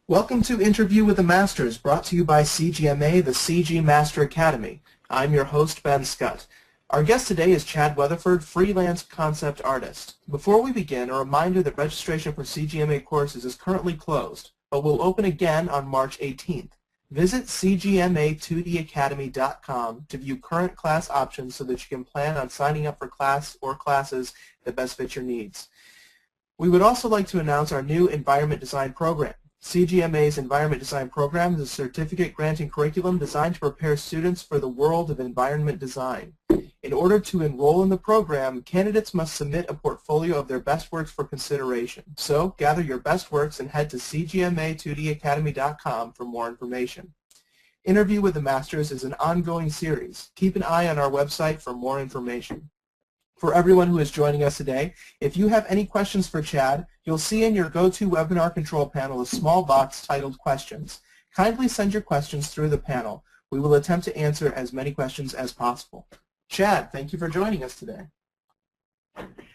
Welcome to Interview with the Masters, brought to you by CGMA, the CG Master Academy. I'm your host, Ben Scott. Our guest today is Chad Weatherford, freelance concept artist. Before we begin, a reminder that registration for CGMA courses is currently closed, but will open again on March 18th. Visit cgma2dacademy.com to view current class options so that you can plan on signing up for class or classes that best fit your needs. We would also like to announce our new environment design program. CGMA's Environment Design Program is a certificate-granting curriculum designed to prepare students for the world of environment design. In order to enroll in the program, candidates must submit a portfolio of their best works for consideration. So, gather your best works and head to cgma2dacademy.com for more information. Interview with the Masters is an ongoing series. Keep an eye on our website for more information. For everyone who is joining us today, if you have any questions for Chad, you'll see in your GoToWebinar control panel a small box titled Questions. Kindly send your questions through the panel. We will attempt to answer as many questions as possible. Chad, thank you for joining us today.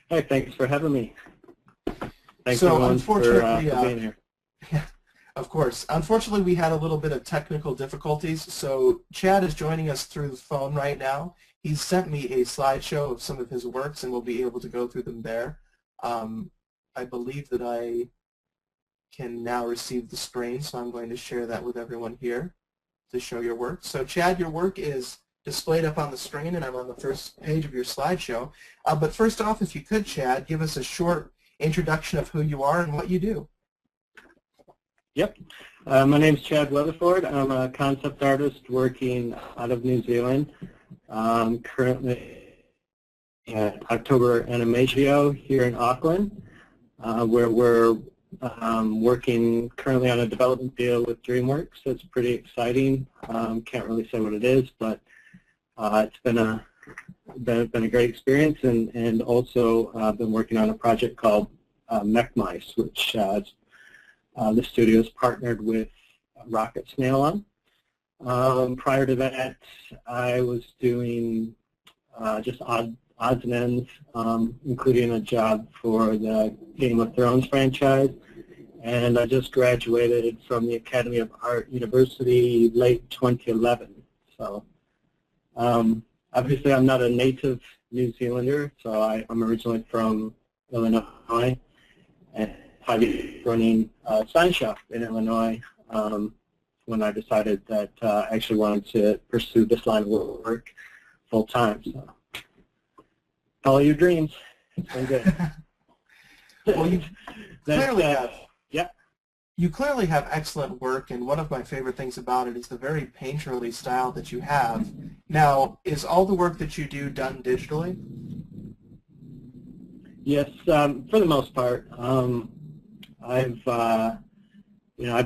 Hey, thanks for having me. Thanks so everyone unfortunately, for being here. Yeah, of course. Unfortunately, we had a little bit of technical difficulties, so Chad is joining us through the phone right now. He's sent me a slideshow of some of his works, and we'll be able to go through them there. I believe that I can now receive the screen, so I'm going to share that with everyone here to show your work. So Chad, your work is displayed up on the screen, and I'm on the first page of your slideshow. But first off, if you could, Chad, give us a short introduction of who you are and what you do. Yep. My name's Chad Weatherford. I'm a concept artist working out of New Zealand. Currently at October Animatio here in Auckland, where we're working currently on a development deal with DreamWorks. It's pretty exciting. Can't really say what it is, but it's been a great experience, and also been working on a project called Mech Mice, which the studio's partnered with Rocket Snail on. Prior to that, I was doing just odds and ends, including a job for the Game of Thrones franchise, and I just graduated from the Academy of Art University late 2011. So obviously I'm not a native New Zealander, so I'm originally from Illinois, and I've been running a sign shop in Illinois when I decided that I actually wanted to pursue this line of work full time. So, follow your dreams. It's been good. Well, you clearly have. Yeah. You clearly have excellent work, and one of my favorite things about it is the very painterly style that you have. Now, is all the work that you do done digitally? Yes, for the most part. I've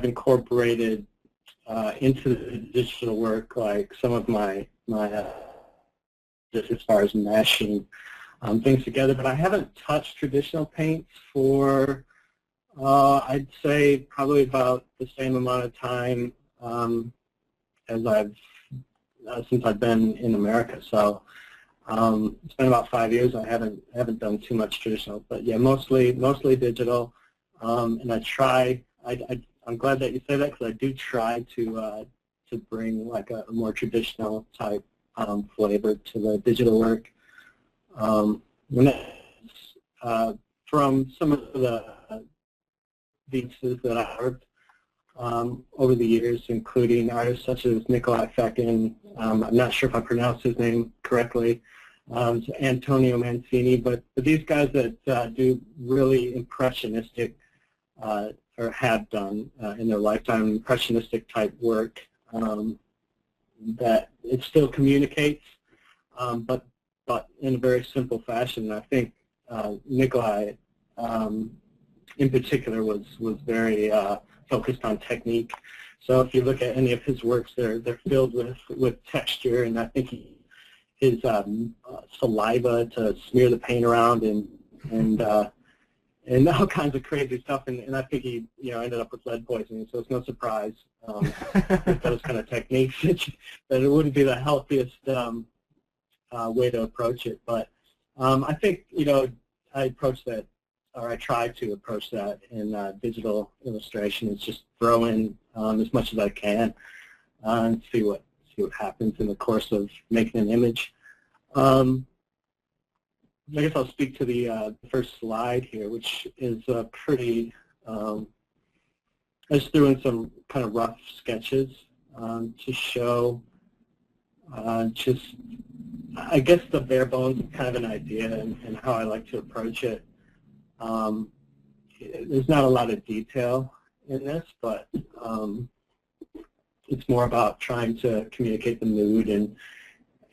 incorporated into the digital work, like some of my just as far as meshing things together, but I haven't touched traditional paints for I'd say probably about the same amount of time as since I've been in America. So it's been about 5 years. I haven't done too much traditional, but yeah, mostly digital. And I try. I'm glad that you say that, because I do try to bring like a more traditional type flavor to the digital work. From some of the pieces that I've heard over the years, including artists such as Nikolai Feckin, I'm not sure if I pronounced his name correctly, Antonio Mancini, but these guys that do really impressionistic or have done in their lifetime impressionistic type work, that it still communicates, but in a very simple fashion. I think Nikolai in particular was very focused on technique. So if you look at any of his works, they're filled with texture, and I think his saliva to smear the paint around and all kinds of crazy stuff, and I think he ended up with lead poisoning, so it's no surprise with those kind of techniques that it wouldn't be the healthiest way to approach it. But I think I approach that or I try to approach that in digital illustration, is just throw in as much as I can and see what happens in the course of making an image. I guess I'll speak to the first slide here, which is pretty. I just threw in some kind of rough sketches to show just, I guess, the bare bones of kind of an idea and how I like to approach it. There's not a lot of detail in this, but it's more about trying to communicate the mood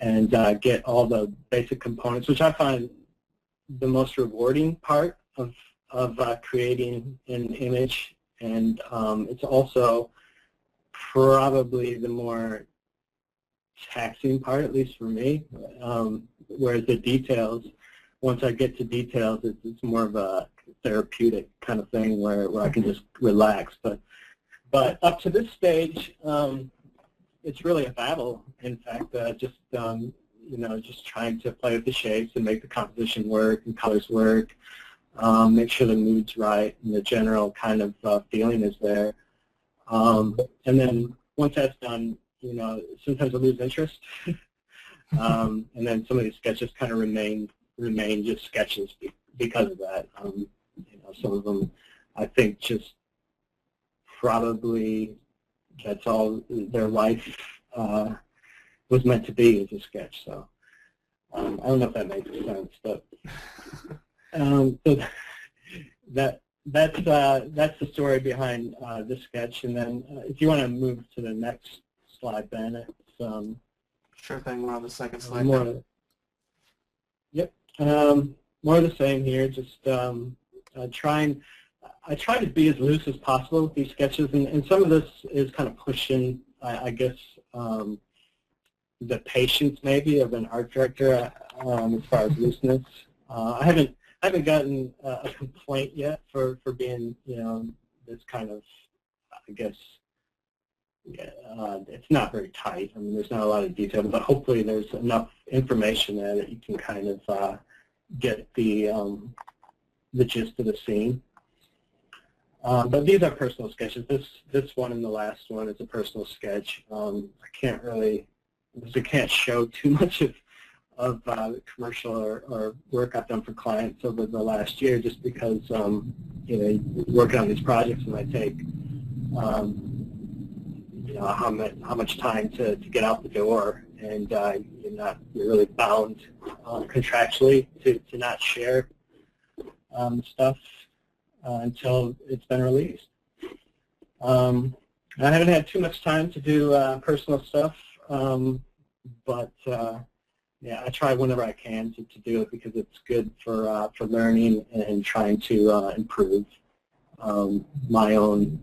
and get all the basic components, which I find the most rewarding part of creating an image, and it's also probably the more taxing part, at least for me. Whereas the details, once I get to details, it's more of a therapeutic kind of thing where I can just relax. But up to this stage, it's really a battle. In fact, just trying to play with the shapes and make the composition work and colors work, make sure the mood's right and the general kind of feeling is there. And then once that's done, sometimes I lose interest, and then some of these sketches kind of remain just sketches because of that. Some of them, I think, just probably that's all their life was meant to be, as a sketch. So I don't know if that makes sense, but so that's the story behind this sketch. And then if you want to move to the next slide, Ben, it's sure thing. We're on the second slide more. now. Yep, more of the same here. Just I try to be as loose as possible with these sketches, and some of this is kind of pushing, I guess, the patience maybe of an art director as far as looseness. I haven't gotten a complaint yet for being, this kind of, I guess, it's not very tight. I mean, there's not a lot of detail, but hopefully there's enough information there that you can kind of get the gist of the scene. But these are personal sketches. This one and the last one is a personal sketch. I can't show too much of commercial or work I've done for clients over the last year, just because working on these projects might take how much time to get out the door, and you're really bound contractually to not share stuff until it's been released. I haven't had too much time to do personal stuff, but yeah, I try whenever I can to do it, because it's good for learning and trying to improve my own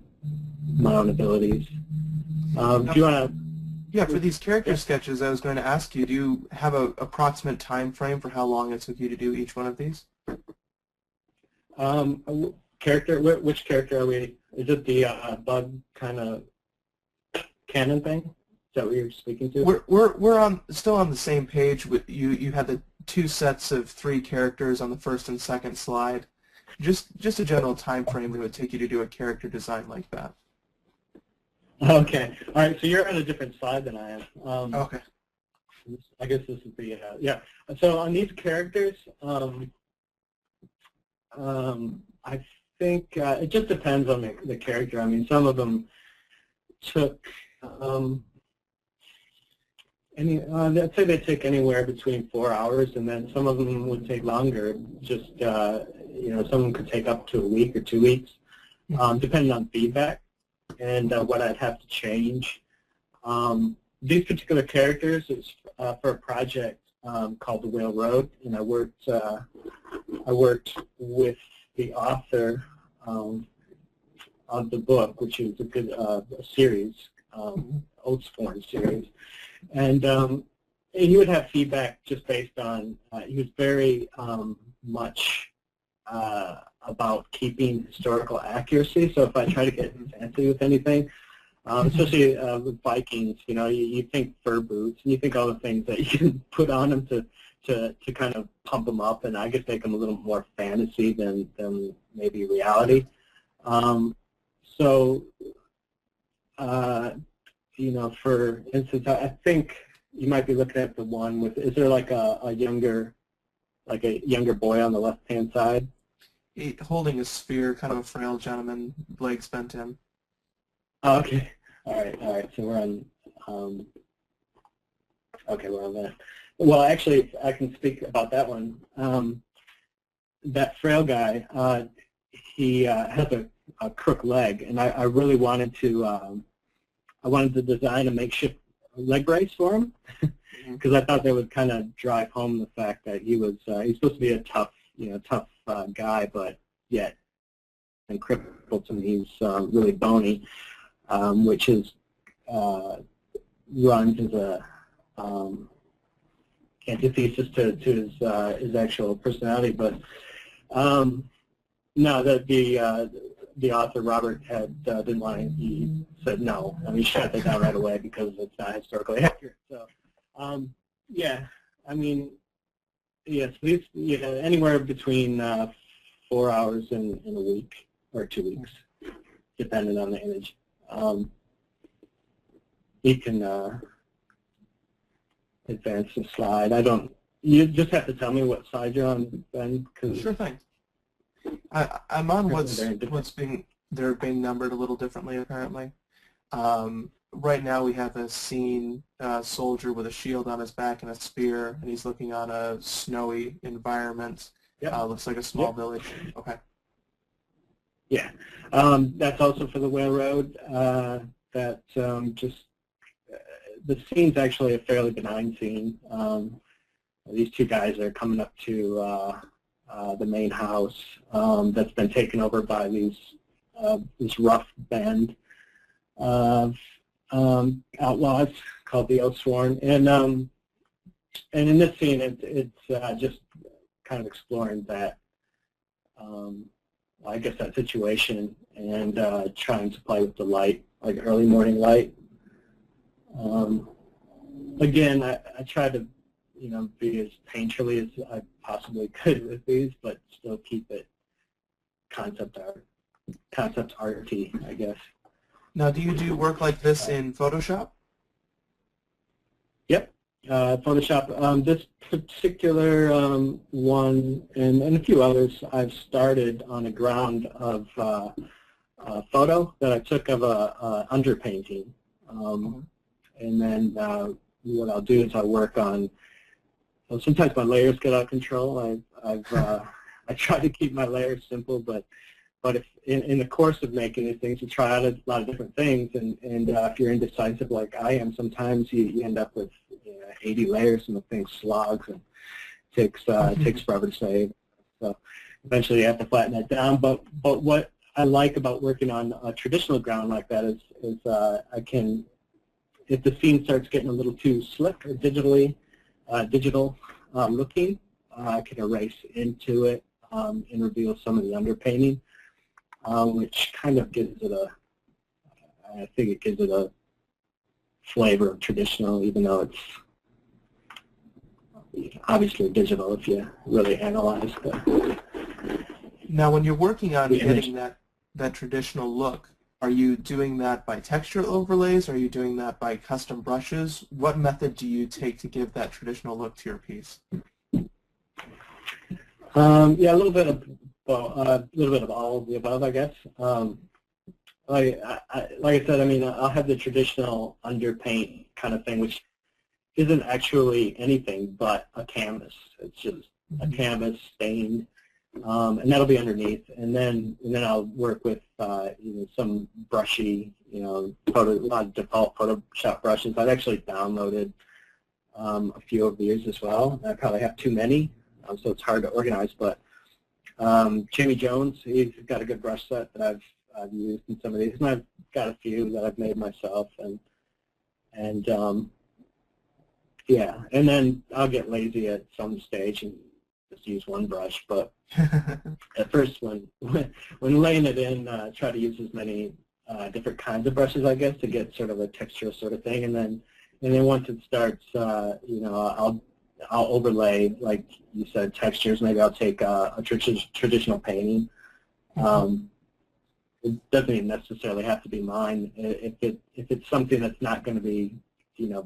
abilities. Do you want to? Yeah, for these character sketches, I was going to ask you, do you have an approximate time frame for how long it took you to do each one of these? Character? Which character are we? Is it the bug kind of canon thing? Is that what you're speaking to? We're still on the same page. With you had the two sets of 3 characters on the first and second slide. Just a general time frame that would take you to do a character design like that. Okay. All right. So you're on a different slide than I am. Okay. I guess this is the yeah. So on these characters, I think it just depends on the character. I mean, some of them took I'd say they take anywhere between 4 hours, and then some of them would take longer. Just some of them could take up to a week or 2 weeks, depending on feedback and what I'd have to change. These particular characters is for a project called The Whale Road, and I worked with the author of the book, which is a good series, Oatsforn series, and he would have feedback just based on he was very much about keeping historical accuracy. So if I try to get fancy with anything, especially with Vikings. You know, you think fur boots, and you think all the things that you can put on them to kind of pump them up, and I guess make them a little more fantasy than maybe reality. So, you know, for instance, I think you might be looking at the one with, is there like a younger boy on the left-hand side? Holding a spear, kind of a frail gentleman, legs bent in. Oh, okay. All right. So we're on, okay, we're on that. Well, actually, I can speak about that one. That frail guy, he has a crook leg, and I really wanted to, design a makeshift leg brace for him, because I thought that would kind of drive home the fact that he's supposed to be a tough guy, but yet and crippled, and he's really bony, which is runs as a antithesis to his actual personality. But no, that the author Robert didn't want to. He said no, and he shut that down right away because it's not historically accurate. So yeah, I mean, yes, anywhere between 4 hours in a week or 2 weeks, depending on the image. You can advance the slide. You just have to tell me what slide you're on, Ben. Sure thing. I'm on they're being numbered a little differently apparently. Right now we have a scene soldier with a shield on his back and a spear, and he's looking on a snowy environment. Yep. Looks like a small village. Okay. Yeah, that's also for the railroad. The scene's actually a fairly benign scene. These two guys are coming up to the main house that's been taken over by this rough band of outlaws called the Oathsworn, and in this scene it's just kind of exploring that. I guess that situation and trying to play with the light, like early morning light. Again, I try to, be as painterly as I possibly could with these, but still keep it concept arty, I guess. Now, do you do work like this in Photoshop? Yep, Photoshop. This particular one and a few others I've started on a ground of a photo that I took of a underpainting. And then what I'll do is I'll work on, sometimes my layers get out of control. I try to keep my layers simple, but if in the course of making these things, you try out a lot of different things, and if you're indecisive like I am, sometimes you end up with 80 layers and the thing slogs and takes forever to save. So eventually you have to flatten that down. But what I like about working on a traditional ground like that is I can, if the scene starts getting a little too slick or digital looking, I can erase into it and reveal some of the underpainting, which kind of gives it I think it gives it a flavor of traditional, even though it's obviously digital if you really analyze the. Now, when you're working on getting that traditional look, are you doing that by texture overlays? Or are you doing that by custom brushes? What method do you take to give that traditional look to your piece? Yeah, a little bit of all of the above, I guess. Like I said, I mean, I'll have the traditional underpaint kind of thing, which isn't actually anything but a canvas. It's just a canvas stained, and that'll be underneath. And then I'll work with some brushy, a lot of default Photoshop brushes. I've actually downloaded a few of these as well. I probably have too many, so it's hard to organize. But Jamie Jones, he's got a good brush set that I've used in some of these, and I've got a few that I've made myself, and yeah, and then I'll get lazy at some stage and just use one brush. But at first, when laying it in, try to use as many different kinds of brushes, I guess, to get sort of a texture sort of thing, and then once it starts, I'll overlay, like you said, textures. Maybe I'll take a traditional painting. It doesn't necessarily have to be mine. If it's something that's not going to be,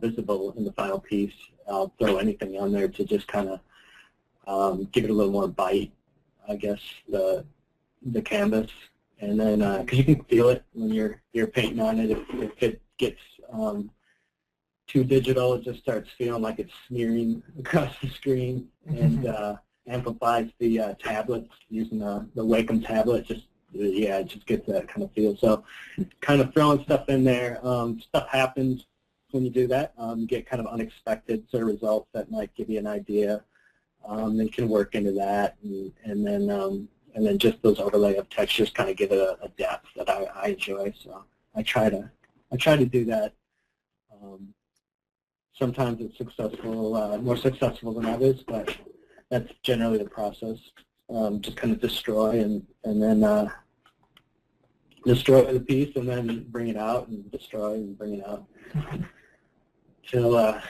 visible in the final piece, I'll throw anything on there to just kind of give it a little more bite, I guess, the canvas. And then, because you can feel it when you're painting on it. If it gets too digital, it just starts feeling like it's smearing across the screen, and amplifies the tablet using the Wacom tablet. It just gets that kind of feel. So kind of throwing stuff in there. Stuff happens when you do that. You get kind of unexpected sort of results that might give you an idea. Then you can work into that, and then just those overlay of textures kind of give it a depth that I enjoy. So I try to do that. Sometimes it's successful, more successful than others, but that's generally the process. Just kind of destroy and then destroy the piece, and then bring it out, and destroy and bring it out till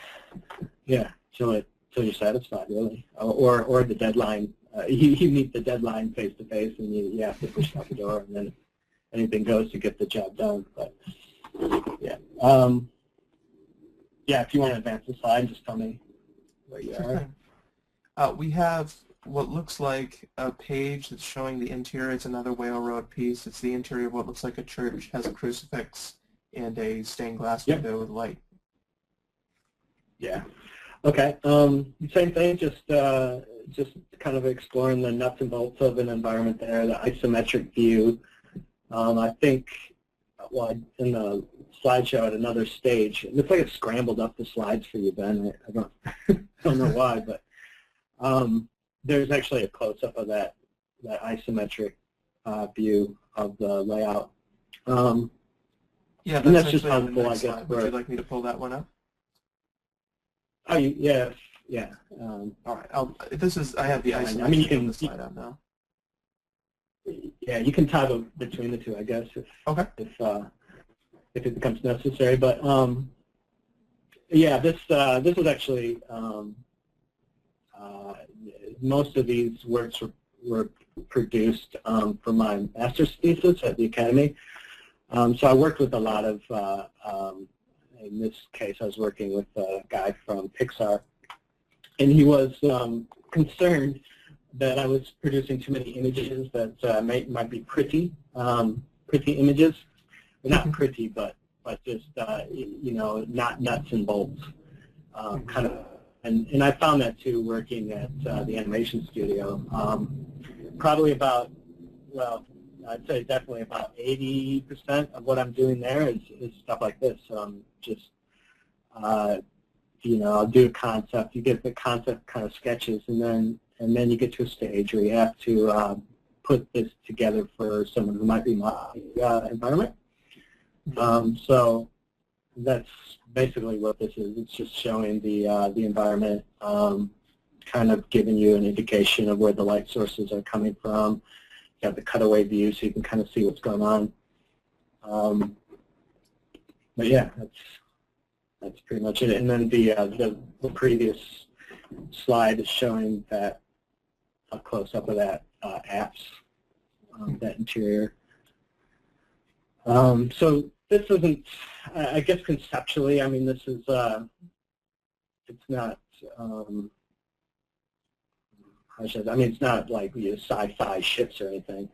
you're satisfied, really, or the deadline. You meet the deadline face to face, and you have to push out the door, and then anything goes to get the job done. But yeah. If you want to advance the slide, just tell me where you are. We have what looks like a page that's showing the interior. It's another Whale Road piece. It's the interior of what looks like a church. It has a crucifix and a stained glass window with light. Yeah. Okay. Same thing. Just kind of exploring the nuts and bolts of an environment there. The isometric view. I think, in the slideshow at another stage, it looks like it scrambled up the slides for you, Ben. I don't don't know why, but there's actually a close-up of that isometric view of the layout. Yeah, and that's actually just helpful, I guess. slide. Would you like me to pull that one up? Oh, yeah. All right. I have the isometric. I mean, you can the slide up now. Yeah, you can toggle between the two, I guess, if it becomes necessary. But this was actually most of these works were produced for my master's thesis at the Academy. So I worked with a lot of, in this case, I was working with a guy from Pixar, and he was concerned that I was producing too many images that might be pretty images. Well, not pretty, but just not nuts and bolts, kind of. And I found that too working at the animation studio. Probably about, I'd say definitely about 80% of what I'm doing there is stuff like this. Just I'll do a concept. You get the concept kind of sketches, and then you get to a stage where you have to put this together for someone who might be in my environment. So that's basically what this is. It's just showing the environment, kind of giving you an indication of where the light sources are coming from. You have the cutaway view, so you can kind of see what's going on. But yeah, that's pretty much it. And then the previous slide is showing that a close-up of that apps, that interior. So this isn't, I guess conceptually, I mean, this is, it's not, it's not like sci-fi ships or anything.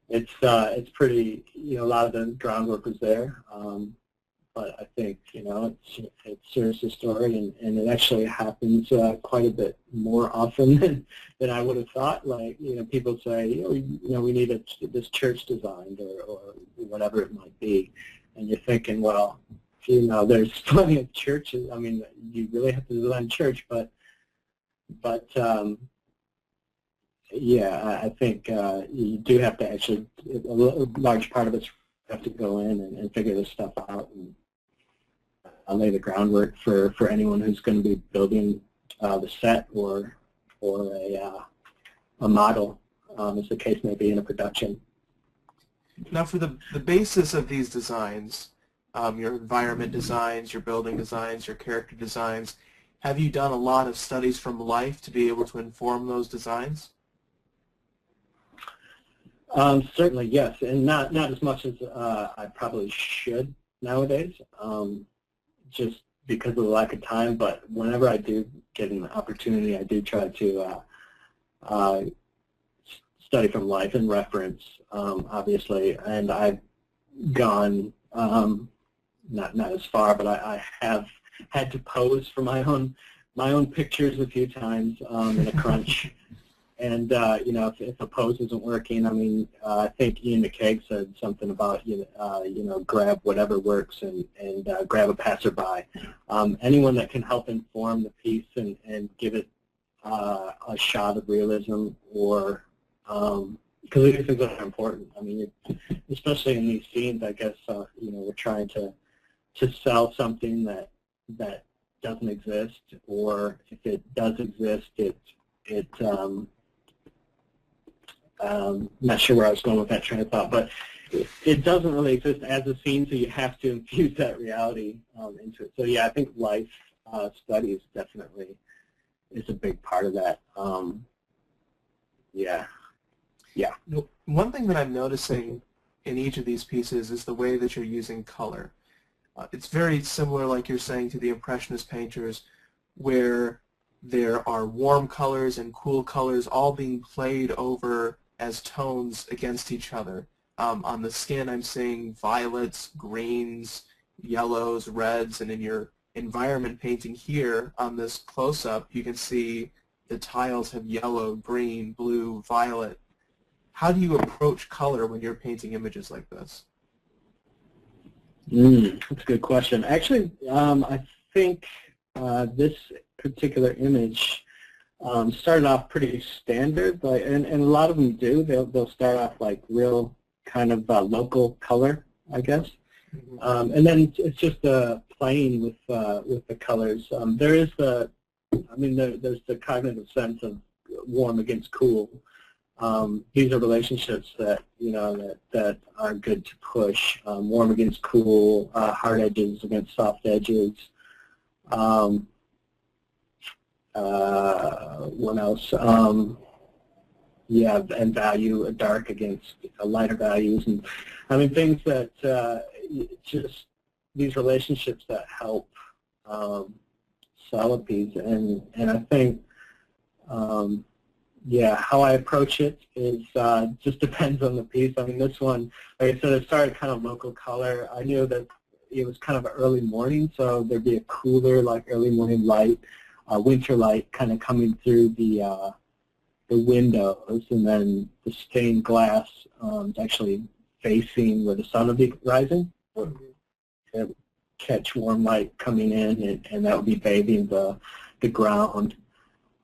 It's pretty, a lot of the groundwork was there. But I think, it serves the story, and it actually happens quite a bit more often than I would have thought. Like, people say, we need this church designed or whatever it might be. And you're thinking, well, there's plenty of churches. I mean, you really have to design church, but yeah, I think you do have to actually, a large part of it have to go in and figure this stuff out and lay the groundwork for anyone who's going to be building the set or a model, as the case may be in a production. Now, for the basis of these designs, your environment designs, your building designs, your character designs, have you done a lot of studies from life to be able to inform those designs? Certainly, yes, and not as much as I probably should nowadays, just because of the lack of time. But whenever I do get an opportunity, I do try to study from life and reference, obviously. And I've gone not as far, but I have had to pose for my own pictures a few times in a crunch. And if a pose isn't working, I mean, I think Ian McCaig said something about grab whatever works and grab a passerby. Anyone that can help inform the piece and give it a shot of realism, or because these things are important. I mean, especially in these scenes, I guess we're trying to sell something that doesn't exist, or if it does exist, not sure where I was going with that train of thought, but it doesn't really exist as a scene, so you have to infuse that reality into it. So yeah, I think life studies definitely is a big part of that. Yeah. One thing that I'm noticing in each of these pieces is the way that you're using color. It's very similar, like you're saying, to the Impressionist painters, where there are warm colors and cool colors all being played over as tones against each other. On the skin, I'm seeing violets, greens, yellows, reds, and in your environment painting here on this close-up, you can see the tiles have yellow, green, blue, violet. How do you approach color when you're painting images like this? That's a good question. Actually, I think this particular image started off pretty standard, and a lot of them do. They'll start off like real kind of local color, I guess, and then it's just playing with the colors. There is there's the cognitive sense of warm against cool. These are relationships that that are good to push. Warm against cool, hard edges against soft edges. What else? Yeah, and value, dark against lighter values, and I mean things that just these relationships that help sell a piece, and I think how I approach it is just depends on the piece. I mean, this one, like I said, it started kind of local color. I knew that it was kind of early morning, so there'd be a cooler, like early morning light, winter light kind of coming through the windows, and then the stained glass actually facing where the sun would be rising. It would catch warm light coming in, and that would be bathing the ground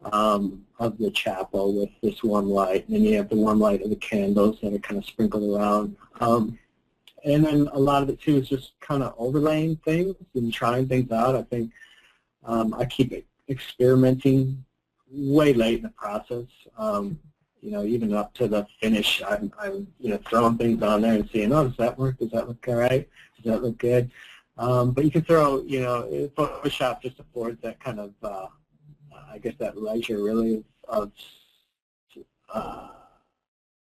of the chapel with this warm light. And then you have the warm light of the candles that are kind of sprinkled around. And then a lot of it, too, is just kind of overlaying things and trying things out. I think I keep experimenting way late in the process. Even up to the finish, I'm throwing things on there and seeing, oh, does that work? Does that look all right? Does that look good? But you can throw, Photoshop just affords that kind of, I guess, that leisure really of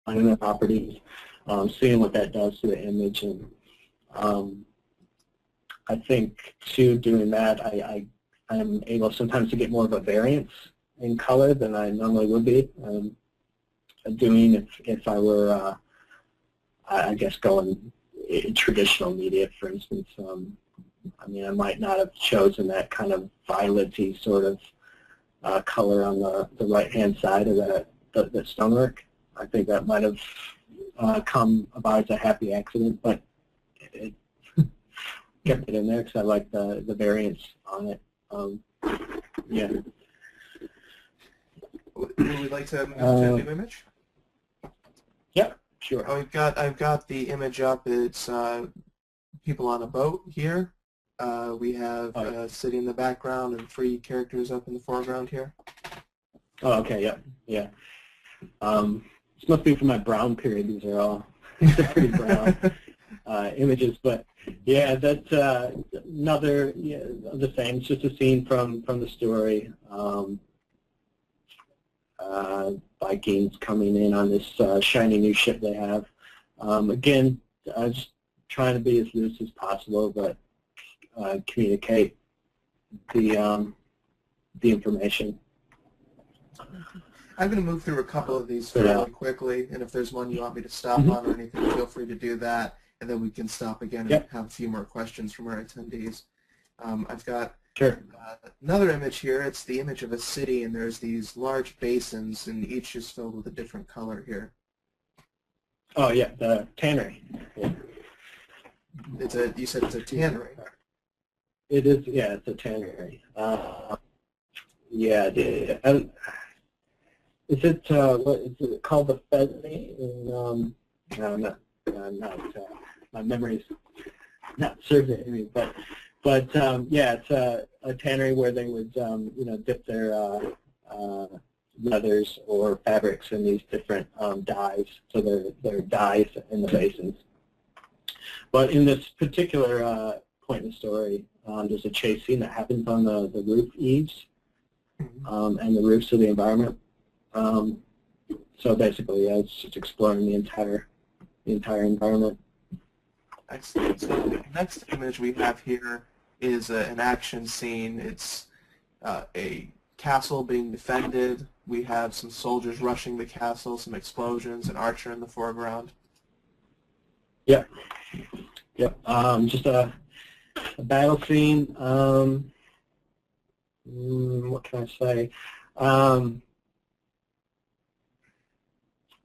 finding the properties, seeing what that does to the image, and I think too, doing that, I'm able sometimes to get more of a variance in color than I normally would be doing if I were, I guess, going in traditional media, for instance. I mean, I might not have chosen that kind of violet-y sort of color on the right-hand side of that stonework. I think that might have come about as a happy accident, but it kept it in there because I like the variance on it. Yeah. Would we like to move to a new image? Yeah, sure. Oh, I've got the image up. It's people on a boat here. We have a city in the background and 3 characters up in the foreground here. Oh, okay, yeah. This must be from my Brown period. These are all They're pretty brown images, but yeah, that's another the same. It's just a scene from the story. Vikings coming in on this shiny new ship they have. Again, just trying to be as loose as possible, but communicate the information. I'm going to move through a couple of these fairly quickly, and if there's one you want me to stop on or anything, feel free to do that, and then we can stop again and have a few more questions from our attendees. I've got another image here. It's the image of a city, and there's these large basins, and each is filled with a different color here. Oh yeah, the tannery. Yeah. You said it's a tannery. It is. Yeah, it's a tannery. Yeah. Is it what is it called? The Pheasant? No, not. My memory's not serving me, but yeah, it's a tannery where they would dip their leathers or fabrics in these different dyes. So they're dyes in the basins. But in this particular point in the story, there's a chase scene that happens on the roof eaves and the roofs of the environment. So basically, yeah, it's just exploring the entire environment. Excellent. So the next image we have here is an action scene. It's a castle being defended. We have some soldiers rushing the castle, some explosions, an archer in the foreground. Yep. Just a battle scene. What can I say?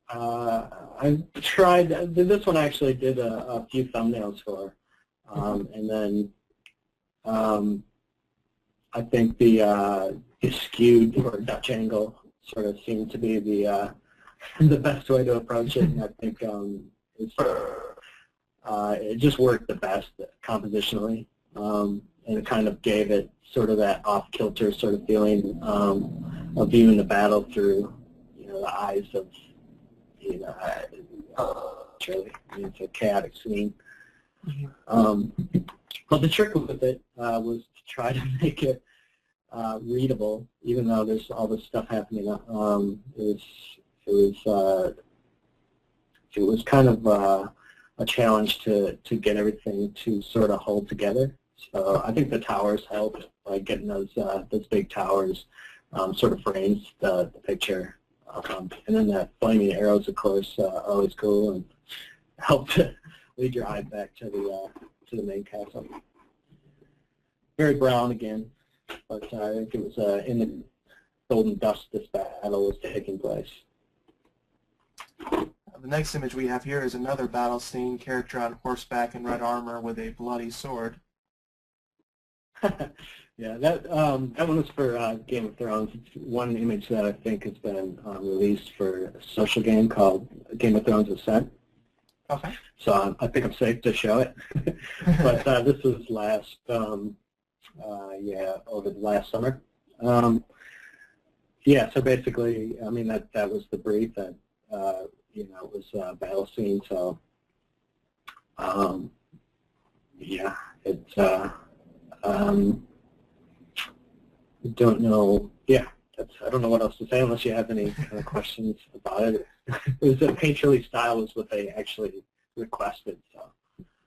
I tried, this one I actually did a few thumbnails for, and then I think the skewed or Dutch angle sort of seemed to be the best way to approach it, and I think it just worked the best compositionally, and it kind of gave it sort of that off-kilter sort of feeling of viewing the battle through the eyes of really, it's a chaotic scene. But the trick with it was to try to make it readable, even though there's all this stuff happening. It was kind of a challenge to get everything to sort of hold together. So I think the towers helped, like getting those big towers sort of frames the picture. And then the flaming arrows, of course, are always cool and help to lead your eye back to the main castle. Very brown again, but I think it was in the golden dust this battle was taking place. The next image we have here is another battle scene, character on horseback in red armor with a bloody sword. Yeah, that one was for Game of Thrones. It's one image that I think has been released for a social game called Game of Thrones Ascent. Okay. So I think I'm safe to show it. But this was last, over the last summer. Yeah, so basically, I mean, that was the brief that, it was a battle scene. So, yeah, it's, I don't know. Yeah, I don't know what else to say unless you have any kind of questions about it. It was a painterly style is what they actually requested. So.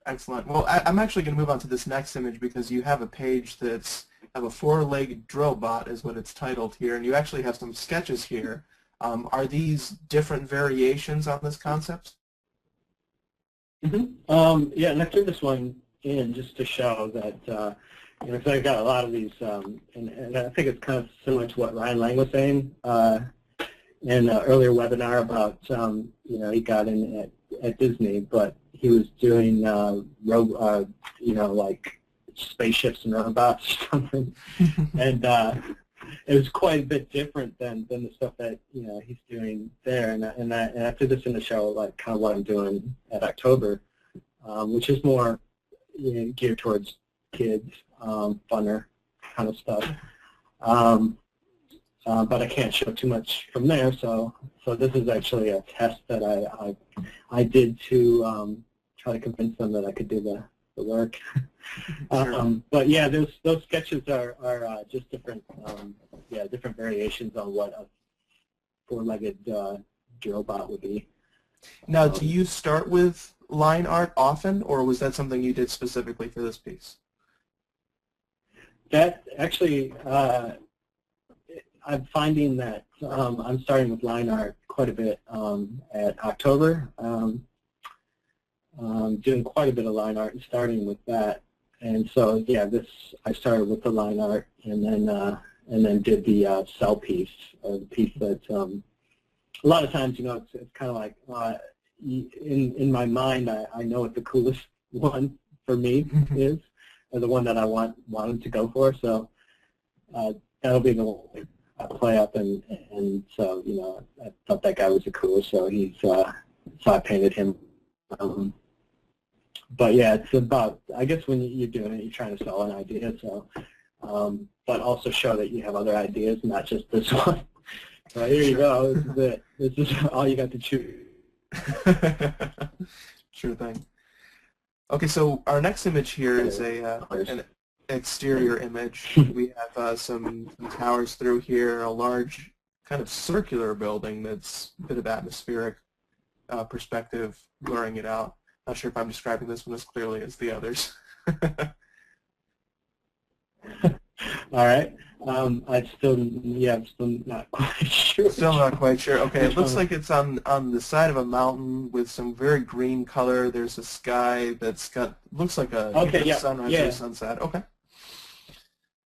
Excellent. Well, I'm actually going to move on to this next image because you have a page that's of a four-legged drill bot is what it's titled here, and you actually have some sketches here. Are these different variations on this concept? Mm-hmm. Yeah, and I threw this one in just to show that because I've got a lot of these, and I think it's kind of similar to what Ryan Lang was saying in an earlier webinar about, he got in at Disney, but he was doing, like spaceships and robots or something, and it was quite a bit different than the stuff that he's doing there, and I threw this in the show, like kind of what I'm doing at October, which is more geared towards kids, funner kind of stuff. but I can't show too much from there. So this is actually a test that I did to try to convince them that I could do the work. Sure. But yeah, those sketches are just different different variations on what a four-legged drill bot would be. Now, do you start with line art often, or was that something you did specifically for this piece? That actually, I'm finding that I'm starting with line art quite a bit at October. Doing quite a bit of line art and starting with that. And so yeah, I started with the line art and then did the cell piece, the piece that a lot of times, it's kind of like in my mind, I know what the coolest one for me is, or the one that I want him to go for. So that'll be the one I play up, and so I thought that guy was the coolest. So so I painted him. But yeah, it's about, I guess when you're doing it, you're trying to sell an idea. So, but also show that you have other ideas, not just this one. So here you go. This is it. This is all you got to choose. Sure thing. Okay, so our next image here is an exterior image. We have some towers through here, a large kind of circular building that's a bit of atmospheric perspective, blurring it out. Not sure if I'm describing this one as clearly as the others. All right. I'm still not quite sure. Still not quite sure. Okay, it looks like it's on the side of a mountain with some very green color. There's a sky that's looks like a sunrise or sunset. Okay.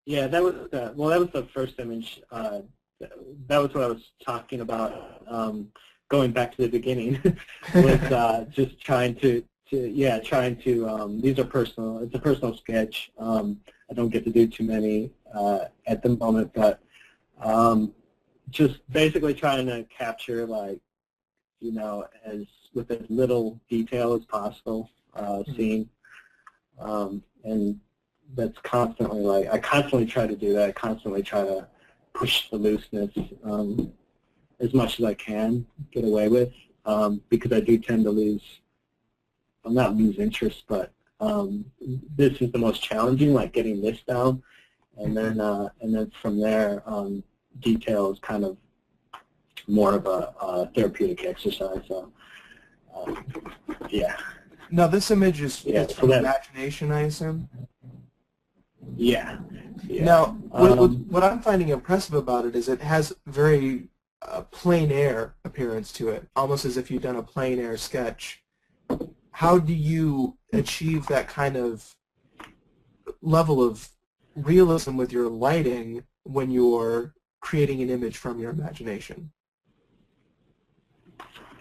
Yeah, that was that was the first image. That was what I was talking about. Going back to the beginning, was just trying to these are personal. It's a personal sketch. I don't get to do too many at the moment, but just basically trying to capture, like, as with as little detail as possible, scene, and that's constantly, like, I constantly try to do that. I constantly try to push the looseness as much as I can get away with, because I do tend to not lose interest, but this is the most challenging, like getting this down, and then from there, detail is kind of more of a therapeutic exercise. So yeah. Now this image is from that, imagination, I assume. Yeah. Now, what I'm finding impressive about it is it has very plein air appearance to it, almost as if you've done a plein air sketch. How do you achieve that kind of level of realism with your lighting when you're creating an image from your imagination?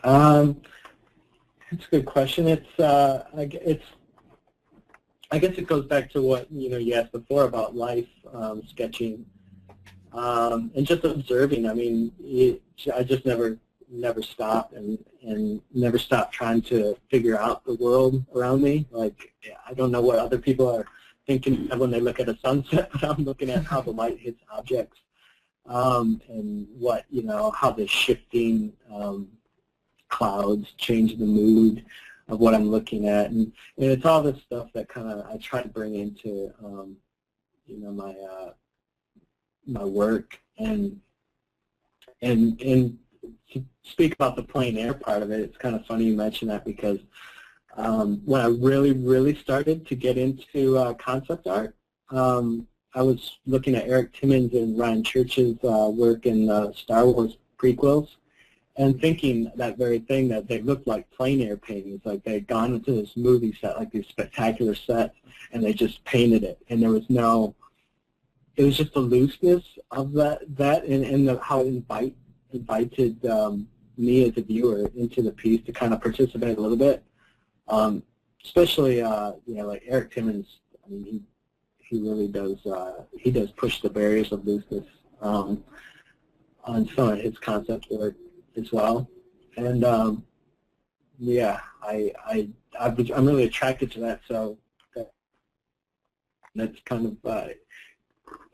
That's a good question. I guess it goes back to what you asked before about life, sketching, and just observing. I mean, I just never stop and never stop trying to figure out the world around me. Like, I don't know what other people are thinking when they look at a sunset, but I'm looking at how the light hits objects, and what, how the shifting clouds change the mood of what I'm looking at, and it's all this stuff that kind of I try to bring into my work, and to speak about the plein air part of it. It's kind of funny you mention that, because when I really started to get into concept art, I was looking at Eric Timmons and Ryan Church's work in Star Wars prequels, and thinking that very thing, that they looked like plein air paintings, like they had gone into this movie set, like these spectacular sets, and they just painted it, and there was it was just the looseness of that and how it invited me as a viewer into the piece to kind of participate a little bit, especially like Eric Timmons. I mean, he really does push the barriers of looseness on some of his concept work as well, and yeah, I'm really attracted to that. So that's kind of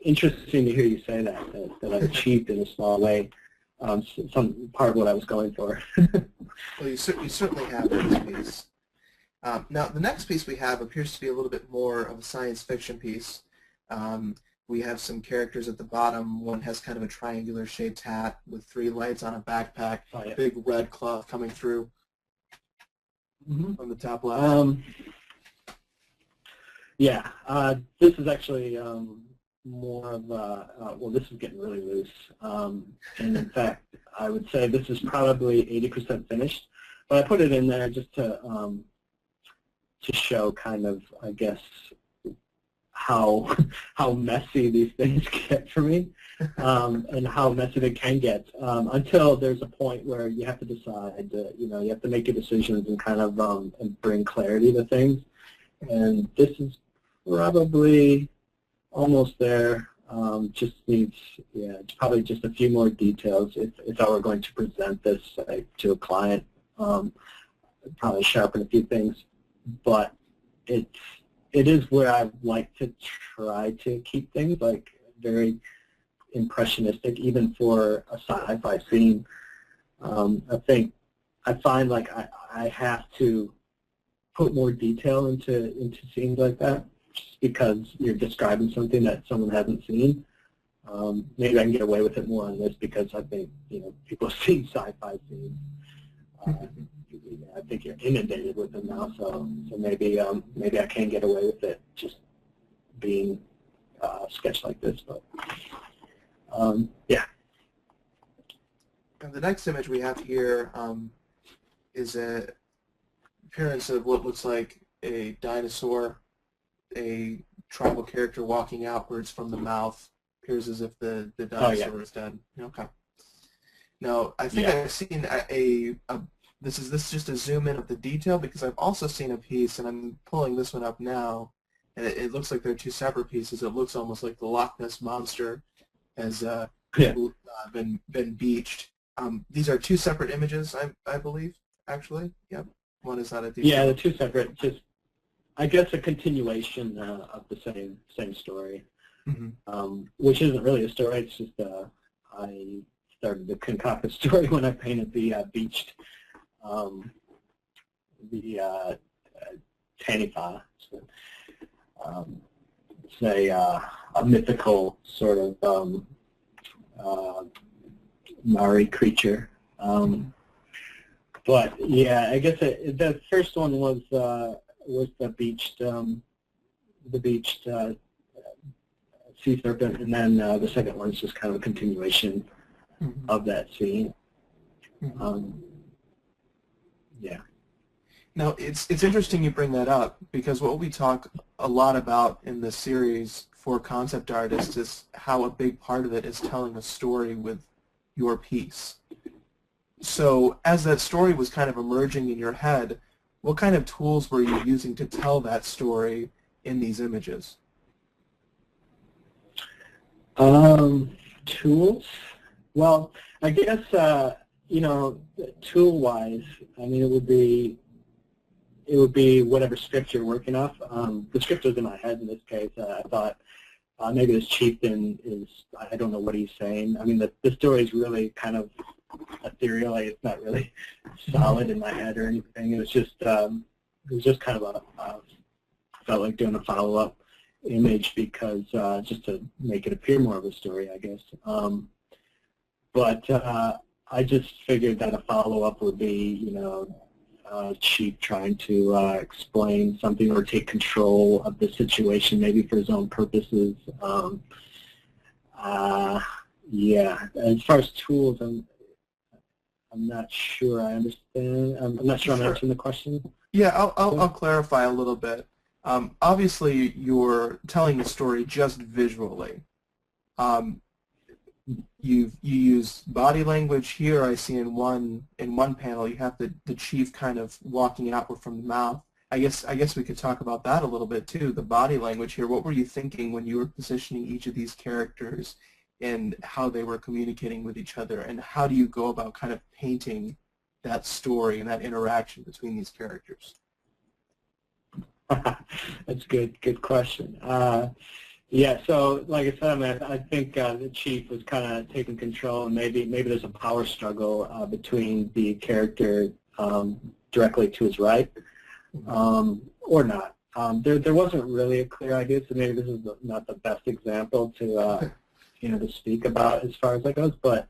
interesting to hear you say that I achieved in a small way some part of what I was going for. Well, you certainly have in this piece. Now, the next piece we have appears to be a little bit more of a science fiction piece. We have some characters at the bottom. One has kind of a triangular shaped hat with 3 lights on a backpack, big red cloth coming through on the top left. Yeah, this is actually more of a, well, this is getting really loose. And in fact, I would say this is probably 80% finished. But I put it in there just to show kind of, I guess, how messy these things get for me, and how messy they can get, until there's a point where you have to decide, you know, you have to make your decisions and kind of and bring clarity to things. And this is probably almost there. Just needs, yeah, it's probably just a few more details if I were going to present this to a client. Probably sharpen a few things, but it is where I like to try to keep things like very impressionistic, even for a sci-fi scene. I find like I have to put more detail into scenes like that, just because you're describing something that someone hasn't seen. Maybe I can get away with it more on this because I think, you know, people have seen sci-fi scenes. I think you're inundated with them now, so maybe I can get away with it just being sketched like this. But yeah. And the next image we have here is an appearance of what looks like a dinosaur, a tribal character walking outwards from the mouth. Appears as if the dinosaur is dead. Okay. Now, I think I've seen this is just a zoom in of the detail, because I've also seen a piece, and I'm pulling this one up now, and it looks like they're 2 separate pieces. It looks almost like the Loch Ness Monster has been beached. These are 2 separate images, I believe, actually. Yep. One is not a detail. Yeah, the 2 separate, just I guess a continuation of the same story, which isn't really a story. It's just I started to concoct a story when I painted the beached. Tanifa. So, it's a mythical sort of Maori creature. But yeah, I guess the first one was the beached sea serpent, and then the second one is just kind of a continuation of that scene. Yeah. Now, it's interesting you bring that up, because what we talk a lot about in this series for concept artists is how a big part of it is telling a story with your piece. So as that story was kind of emerging in your head, what kind of tools were you using to tell that story in these images? Tools? Well, I guess, you know, tool-wise, I mean, it would be whatever script you're working off. The script was in my head in this case. I thought maybe this chieftain is, I don't know what he's saying. I mean, the story is really kind of ethereal. It's not really solid in my head or anything. It was just kind of felt like doing a follow-up image, because just to make it appear more of a story, I guess. But I just figured that a follow-up would be, you know, Chief trying to explain something or take control of the situation, maybe for his own purposes. Yeah, as far as tools, I'm not sure I understand. I'm not sure I'm answering the question. Yeah, I'll clarify a little bit. Obviously, you're telling the story just visually. You use body language here. I see in one panel you have the chief kind of walking outward from the mouth. I guess we could talk about that a little bit too. The body language here. What were you thinking when you were positioning each of these characters and how they were communicating with each other, and how do you go about kind of painting that story and that interaction between these characters? That's good. Good question. Yeah, so like I said, I mean, I think the chief was kind of taking control, and maybe there's a power struggle between the character directly to his right, or not. There wasn't really a clear idea, so maybe this is not the best example to to speak about as far as that goes. But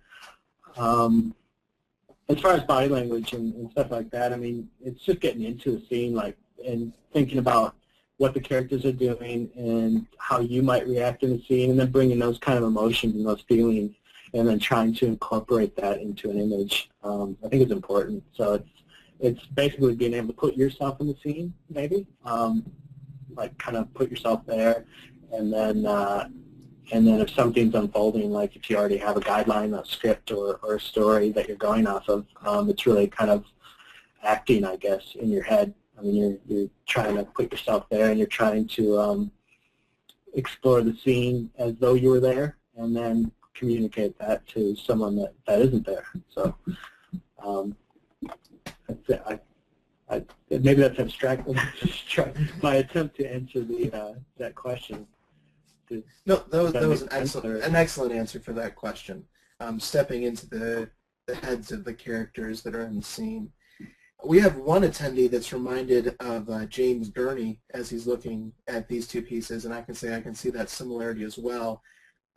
as far as body language and stuff like that, I mean, it's just getting into the scene, like, and thinking about what the characters are doing and how you might react in the scene, and then bringing those kind of emotions and those feelings, and then trying to incorporate that into an image. I think it's important. So it's basically being able to put yourself in the scene, maybe, like kind of put yourself there, and then if something's unfolding, like if you already have a guideline, a script, or a story that you're going off of, it's really kind of acting, I guess, in your head. I mean, you're trying to put yourself there, and you're trying to explore the scene as though you were there, and then communicate that to someone that isn't there. So that's it. Maybe that's abstract. My attempt to answer that question. No, that was an excellent answer for that question. Stepping into the heads of the characters that are in the scene. We have one attendee that's reminded of James Gurney as he's looking at these two pieces, and I can say I can see that similarity as well.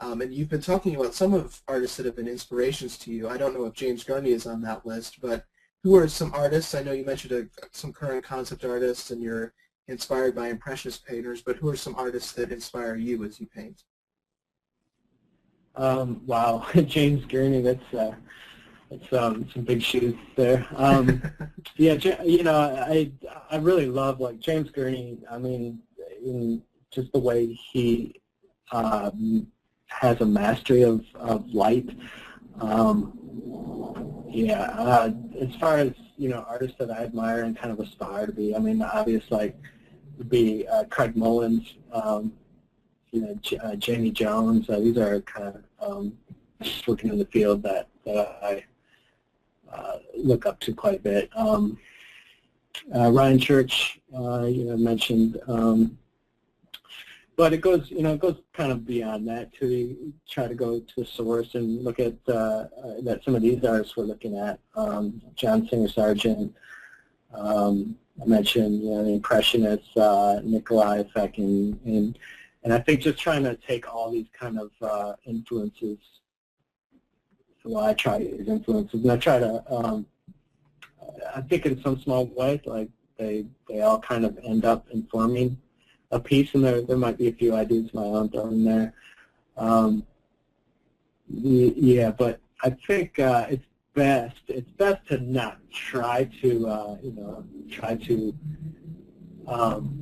And you've been talking about some of artists that have been inspirations to you. I don't know if James Gurney is on that list, but who are some artists? I know you mentioned some current concept artists, and you're inspired by Impressionist painters, but who are some artists that inspire you as you paint? Wow, James Gurney, that's some big shoes there. Yeah, I really love, like, James Gurney. I mean, in just the way he has a mastery of light. As far as artists that I admire and kind of aspire to be, I mean, the obvious would be Craig Mullins, Jamie Jones. These are kind of just working in the field that I look up to quite a bit. Ryan Church, mentioned, but it goes kind of beyond that to try to go to the source and look at that some of these artists we're looking at. John Singer Sargent, I mentioned, the Impressionists, Nikolai Effect, and I think just trying to take all these kind of influences. Well, I try to use influences, and I try to, I think in some small way, like they all kind of end up informing a piece, and there might be a few ideas of my own thrown in there. Yeah, but I think it's best to not try to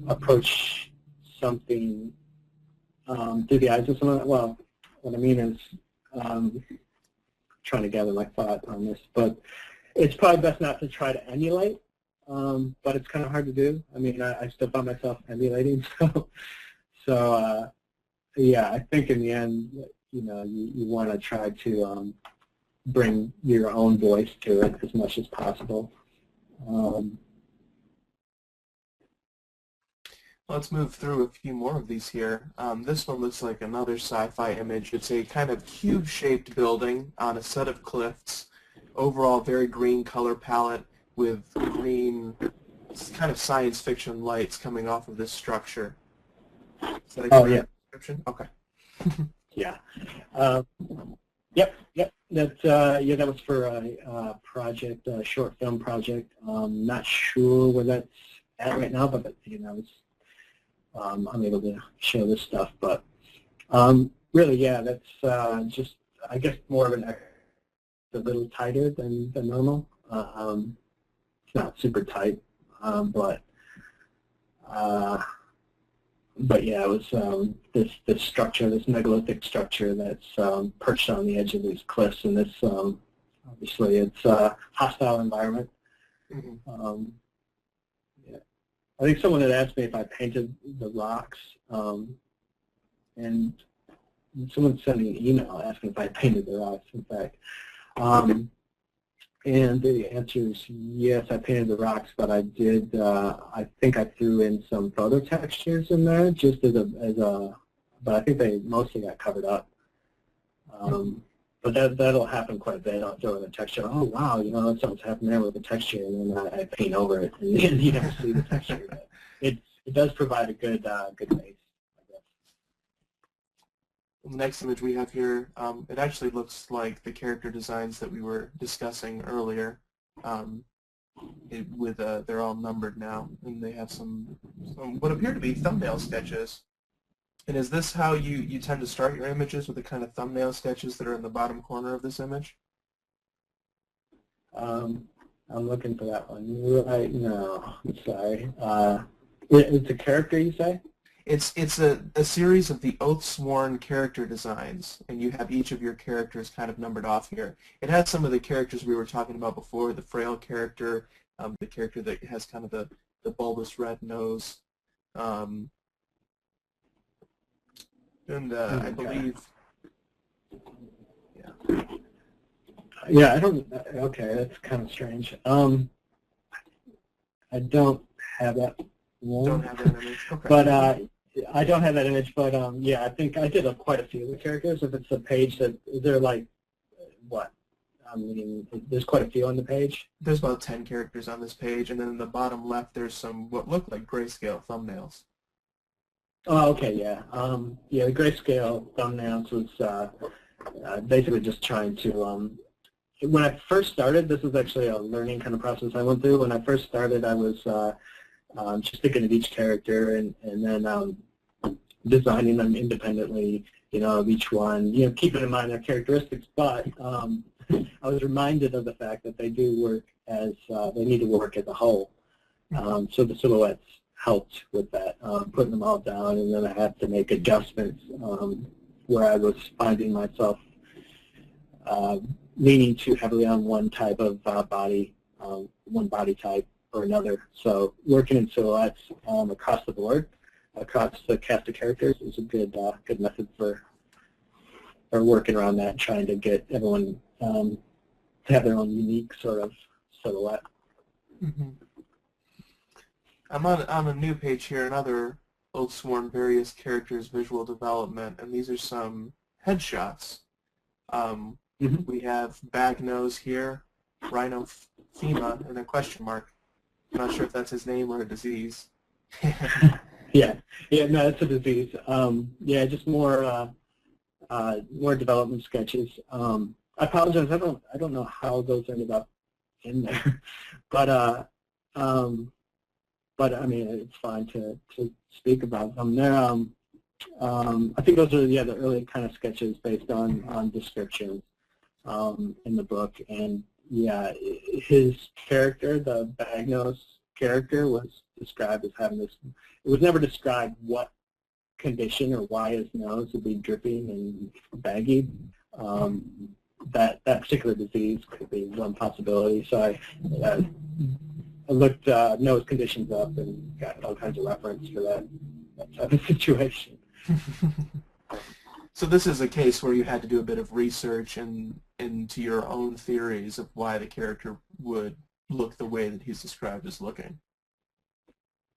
approach something through the eyes of someone. Well, what I mean is trying to gather my thought on this, but it's probably best not to try to emulate, but it's kind of hard to do. I mean, I still find myself emulating, so yeah, I think in the end, you want to try to bring your own voice to it as much as possible. Let's move through a few more of these here. This one looks like another sci-fi image. It's a kind of cube-shaped building on a set of cliffs. Overall, very green color palette with green kind of science fiction lights coming off of this structure. Is that a correct description? Okay. Yeah. Yep. That was for a project, a short film project. Not sure where that's at right now, but I'm able to show this stuff. But really, yeah, that's just, I guess, more of a little tighter than normal. It's not super tight, but yeah, it was this structure, this megalithic structure that's perched on the edge of these cliffs, and this obviously it's a hostile environment. Mm-hmm. Yeah. I think someone had asked me if I painted the rocks, and someone sent me an email asking if I painted the rocks, in fact. And the answer is yes, I painted the rocks, but I did. I think I threw in some photo textures in there just as a but I think they mostly got covered up. But that'll happen quite a bit. I'll throw in a texture. Oh wow, something's happened there with the texture, and then I paint over it, and you never see the texture. But it does provide a good base, I guess. The next image we have here, it actually looks like the character designs that we were discussing earlier. They're all numbered now, and they have some what appear to be thumbnail sketches. And is this how you tend to start your images, with the kind of thumbnail sketches that are in the bottom corner of this image? I'm looking for that one right now. I'm sorry. It's a character, you say? It's a series of the oath-sworn character designs, and you have each of your characters kind of numbered off here. It has some of the characters we were talking about before, the frail character, the character that has kind of the bulbous red nose. I believe, yeah. Yeah, I don't. Okay, that's kind of strange. I don't have that one. Don't have that image. Okay. But I don't have that image. But yeah, I think I did quite a few of the characters. If it's a page that they're like, what? I mean, there's quite a few on the page. There's about 10 characters on this page, and then in the bottom left, there's some what look like grayscale thumbnails. Oh, okay, yeah. Yeah, the grayscale thumbnails was basically just trying to, when I first started, this was actually a learning kind of process I went through. When I first started, I was just thinking of each character and then designing them independently, of each one, keeping in mind their characteristics, but I was reminded of the fact that they do work as, they need to work as a whole. So the silhouettes helped with that, putting them all down, and then I had to make adjustments where I was finding myself leaning too heavily on one type of body, one body type or another. So working in silhouettes across the board, across the cast of characters is a good method for working around that, trying to get everyone to have their own unique sort of silhouette. Mm-hmm. I'm on a new page here, another oath-sworn various characters visual development, and these are some headshots. We have Bag Nose here, Rhino FEMA, and a question mark. I'm not sure if that's his name or a disease. Yeah, no, it's a disease. Yeah, just more development sketches. I apologize, I don't know how those ended up in there, but I mean, it's fine to speak about them. They're, I think those are, the early kind of sketches based on descriptions in the book. And, yeah, his character, the Bagnose character, was described as having this, it was never described what condition or why his nose would be dripping and baggy. That particular disease could be one possibility. So I looked nose conditions up and got all kinds of reference for that type of situation. So this is a case where you had to do a bit of research into your own theories of why the character would look the way that he's described as looking.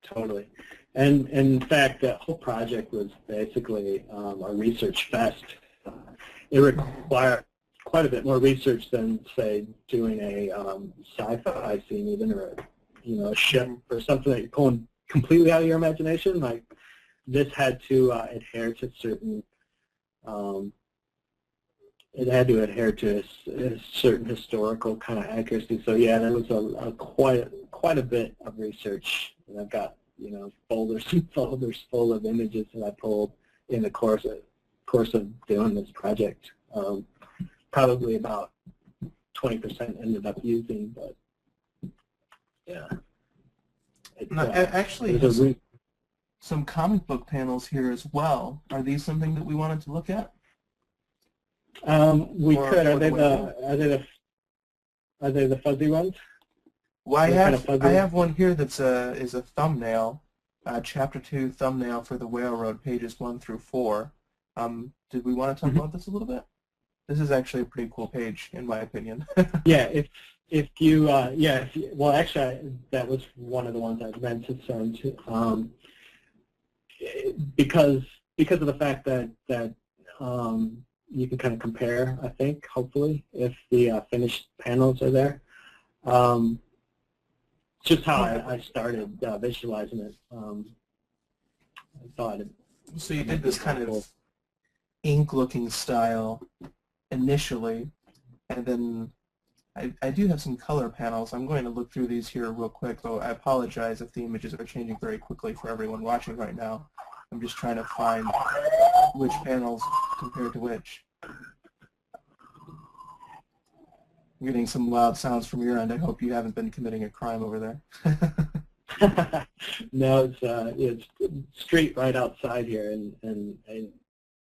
Totally. And in fact, that whole project was basically a research fest. It required quite a bit more research than, say, doing a sci-fi scene even, or a ship or something that you're pulling completely out of your imagination. Like, this had to adhere to certain a certain historical kind of accuracy. So yeah, there was quite a bit of research, and I've got folders and folders full of images that I pulled in the course of doing this project. Probably about 20% ended up using, but yeah. Actually, some comic book panels here as well. Are these something that we wanted to look at? We could. Are they the fuzzy ones? Well, I have one here that's is a thumbnail, Chapter 2 thumbnail for the Railroad, pages 1 through 4. Did we want to talk about this a little bit? This is actually a pretty cool page, in my opinion. Yeah, well, actually, that was one of the ones I meant to send to, because because of the fact that you can kind of compare, I think, hopefully, if the finished panels are there. Just how I started visualizing it. I thought it. So you did this kind of ink-looking style initially, and then I do have some color panels. I'm going to look through these here real quick, though I apologize if the images are changing very quickly for everyone watching right now. I'm just trying to find which panels compare to which. I'm getting some loud sounds from your end. I hope you haven't been committing a crime over there. No, it's street right outside here, and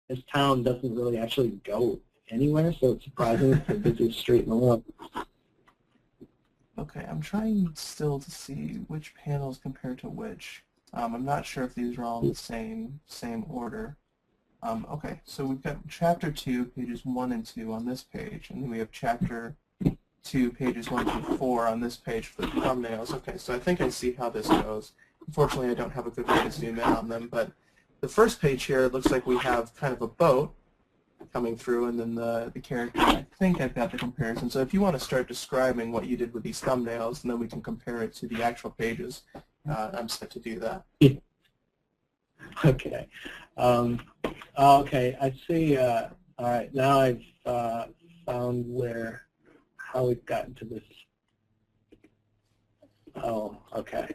this town doesn't really actually go anywhere, so it's surprising. It's the busiest street in the world. Okay, I'm trying still to see which panels compare to which. I'm not sure if these are all in the same order. Okay, so we've got Chapter 2, pages 1 and 2 on this page, and then we have Chapter 2, pages 1 through 4 on this page for the thumbnails. Okay, so I think I see how this goes. Unfortunately, I don't have a good way to zoom in on them, but the first page here, it looks like we have kind of a boat coming through, and then the character. I think I've got the comparison. So if you want to start describing what you did with these thumbnails, and then we can compare it to the actual pages, I'm set to do that. Okay. Okay, I see. All right, now I've found how we've gotten to this. Oh, okay.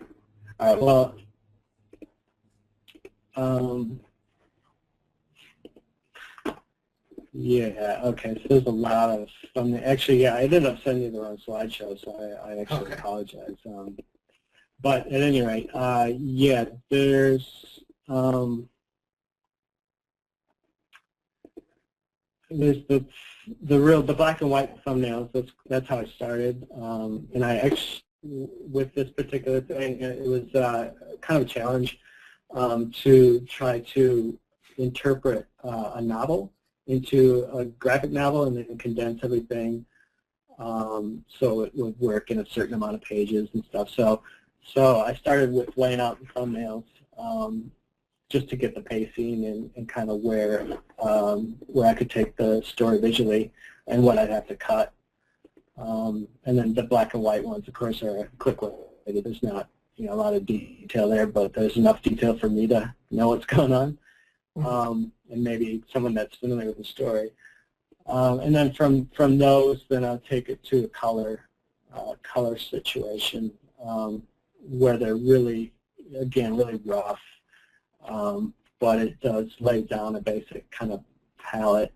All right, well, yeah, okay, so there's a lot of thumbnails. Actually, yeah, I ended up sending you the wrong slideshow, so I actually apologize. But at any rate, yeah, there's the black and white thumbnails. That's how I started, and I actually, with this particular thing, it was kind of a challenge to try to interpret a novel into a graphic novel and then condense everything so it would work in a certain amount of pages and stuff. So I started with laying out the thumbnails just to get the pacing and kind of where I could take the story visually and what I'd have to cut. And then the black and white ones, of course, are a quick way. There's not a lot of detail there, but there's enough detail for me to know what's going on, and maybe someone that's familiar with the story. And then from those, then I'll take it to a color situation where they're really, again, really rough, but it does lay down a basic kind of palette.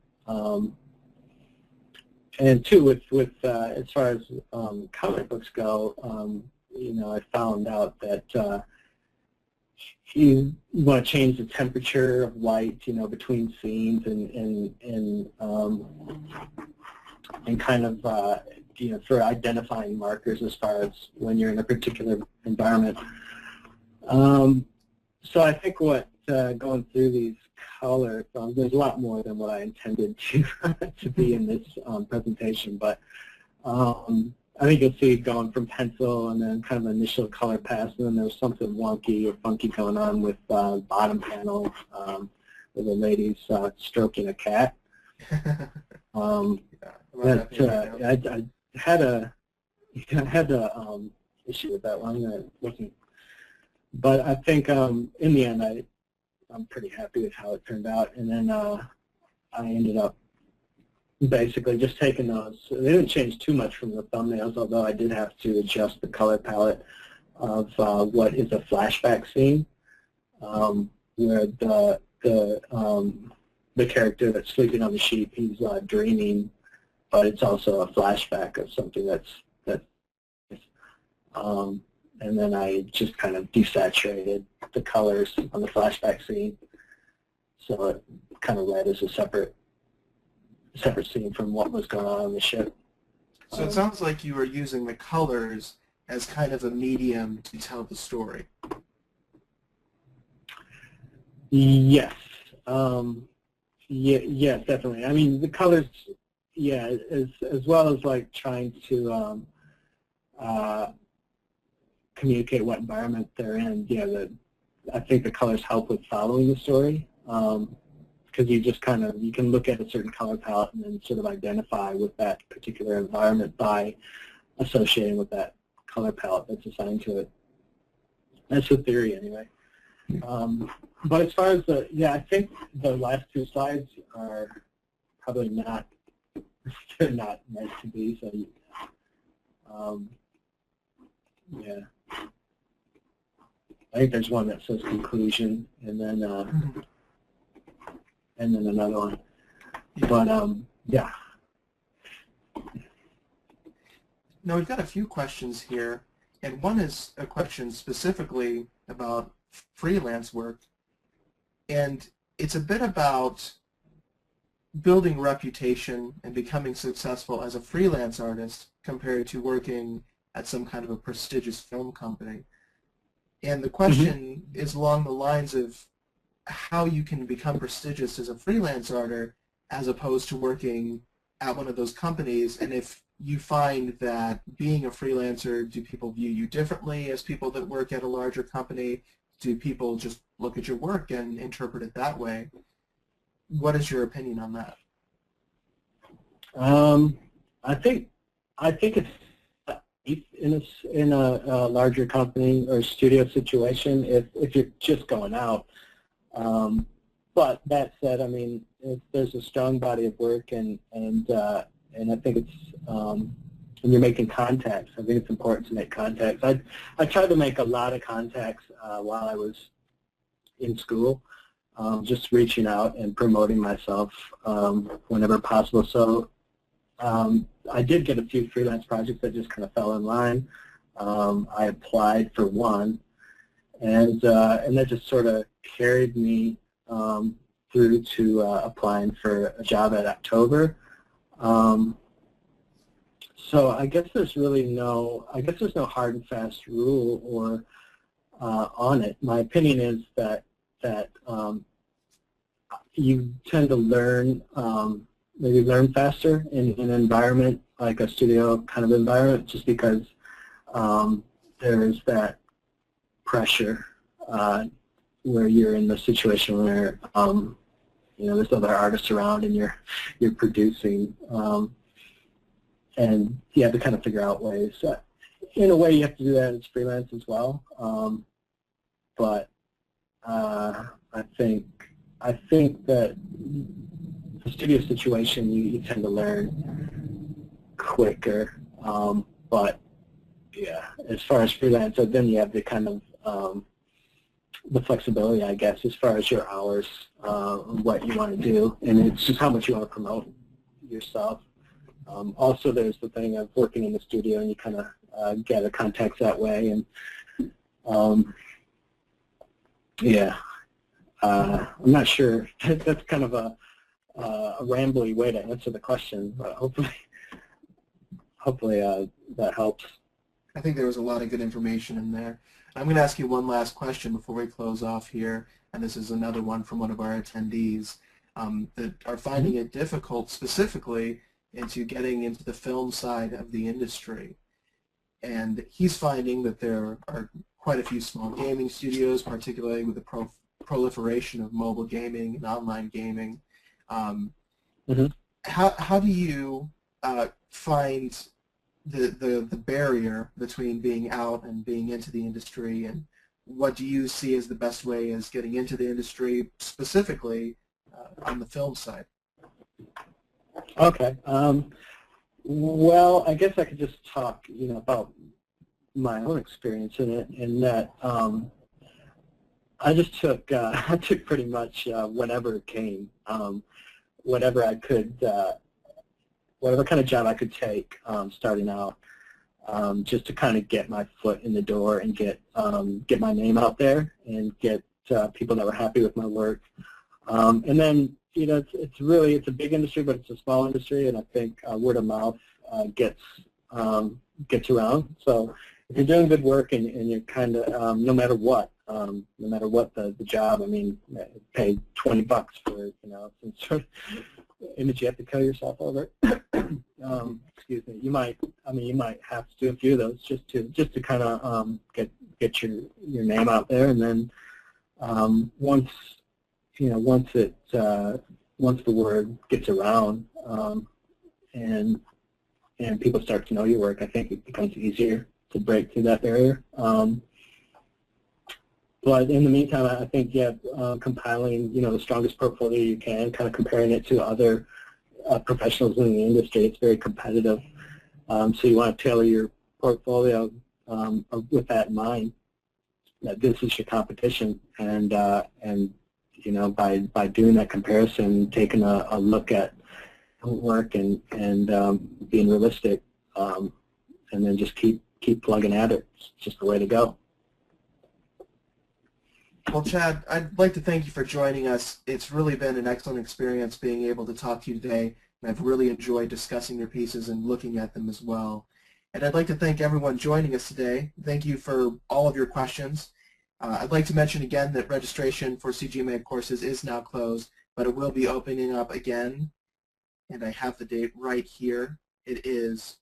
And two, with as far as comic books go, I found out that you want to change the temperature of light, between scenes and kind of, for identifying markers as far as when you're in a particular environment. So I think going through these color films, there's a lot more than what I intended to be in this presentation, but I think you'll see going from pencil and then kind of initial color pass, and then there's something wonky or funky going on with bottom panel where the lady's stroking a cat. I had a issue with that one. That wasn't, but I think in the end I'm pretty happy with how it turned out, and then I ended up basically just taking those. They didn't change too much from the thumbnails, although I did have to adjust the color palette of what is a flashback scene, where the character that's sleeping on the sheet, he's dreaming, but it's also a flashback of something and then I just kind of desaturated the colors on the flashback scene, so it kind of read as a separate scene from what was going on the ship. So it sounds like you were using the colors as kind of a medium to tell the story. Yes. Yes, definitely. I mean, the colors, yeah, as well as like trying to communicate what environment they're in. Yeah, I think the colors help with following the story. because you just you can look at a certain color palette and then sort of identify with that particular environment by associating with that color palette that's assigned to it. That's the theory anyway. But as far as I think the last two slides are probably not, they're not meant to be, so yeah. I think there's one that says conclusion, and then another one. But yeah. Now we've got a few questions here, and one is a question specifically about freelance work, and it's a bit about building reputation and becoming successful as a freelance artist compared to working at some kind of a prestigious film company. And the question is along the lines of how you can become prestigious as a freelance artist as opposed to working at one of those companies, and if you find that being a freelancer, do people view you differently as people that work at a larger company? Do people just look at your work and interpret it that way? What is your opinion on that? I think it's in a larger company or studio situation if you're just going out. But that said, I mean, if there's a strong body of work and I think it's when you're making contacts, I think it's important to make contacts. I tried to make a lot of contacts while I was in school, just reaching out and promoting myself whenever possible. So I did get a few freelance projects that just kind of fell in line. I applied for one, and that just sort of carried me through to applying for a job at October. So I guess there's really no hard and fast rule or on it. My opinion is that you tend to learn maybe learn faster in an environment like a studio kind of environment, just because there is that pressure where you're in the situation where there's other artists around and you're producing, and you have to kind of figure out ways. In a way, you have to do that as freelance as well. But I think that the studio situation, you tend to learn quicker. But yeah, as far as freelance, then you have the kind of the flexibility, I guess, as far as your hours, what you want to do, and it's just how much you want to promote yourself. Also, there's the thing of working in the studio, and you kind of gather contacts that way, and yeah, I'm not sure. That's kind of a rambly way to answer the question, but hopefully that helps. I think there was a lot of good information in there. I'm going to ask you one last question before we close off here, and this is another one from one of our attendees that are finding it difficult specifically into getting into the film side of the industry. And he's finding that there are quite a few small gaming studios, particularly with the proliferation of mobile gaming and online gaming. How do you find the barrier between being out and being into the industry, and what do you see as the best way as getting into the industry, specifically on the film side? Okay. Well, I guess I could just talk, about my own experience in it, in that I just took pretty much whatever came, whatever I could, whatever kind of job I could take starting out, just to kind of get my foot in the door and get my name out there and get people that were happy with my work. And then, it's a big industry, but it's a small industry, and I think word of mouth gets around. So if you're doing good work and you're kind of, no matter what the job, I mean, pay $20 for, some sort of image you have to kill yourself over. Excuse me. You might have to do a few of those just to kind of get your name out there, and then once once the word gets around and people start to know your work, I think it becomes easier to break through that barrier. But in the meantime, I think, compiling, the strongest portfolio you can, kind of comparing it to other professionals in the industry. It's very competitive. So you want to tailor your portfolio with that in mind, that this is your competition, and by doing that comparison, taking a look at work and being realistic, and then just keep plugging at it. It's just the way to go. Well, Chad, I'd like to thank you for joining us. It's really been an excellent experience being able to talk to you today, and I've really enjoyed discussing your pieces and looking at them as well. And I'd like to thank everyone joining us today. Thank you for all of your questions. I'd like to mention again that registration for CGMA courses is now closed, but it will be opening up again, and I have the date right here. It is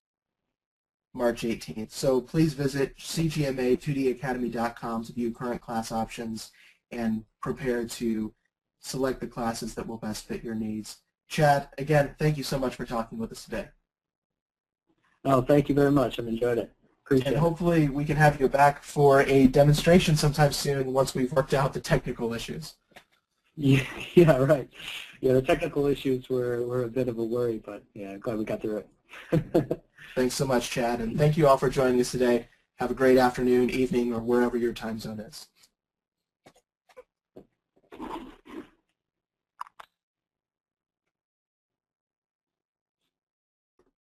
March 18th. So please visit cgma2dacademy.com to view current class options and prepare to select the classes that will best fit your needs. Chad, again, thank you so much for talking with us today. Oh, thank you very much. I've enjoyed it. Appreciate and it. hopefully we can have you back for a demonstration sometime soon once we've worked out the technical issues. Yeah, right. Yeah, the technical issues were a bit of a worry, but yeah, glad we got through it. Thanks so much, Chad, and thank you all for joining us today. Have a great afternoon, evening, or wherever your time zone is.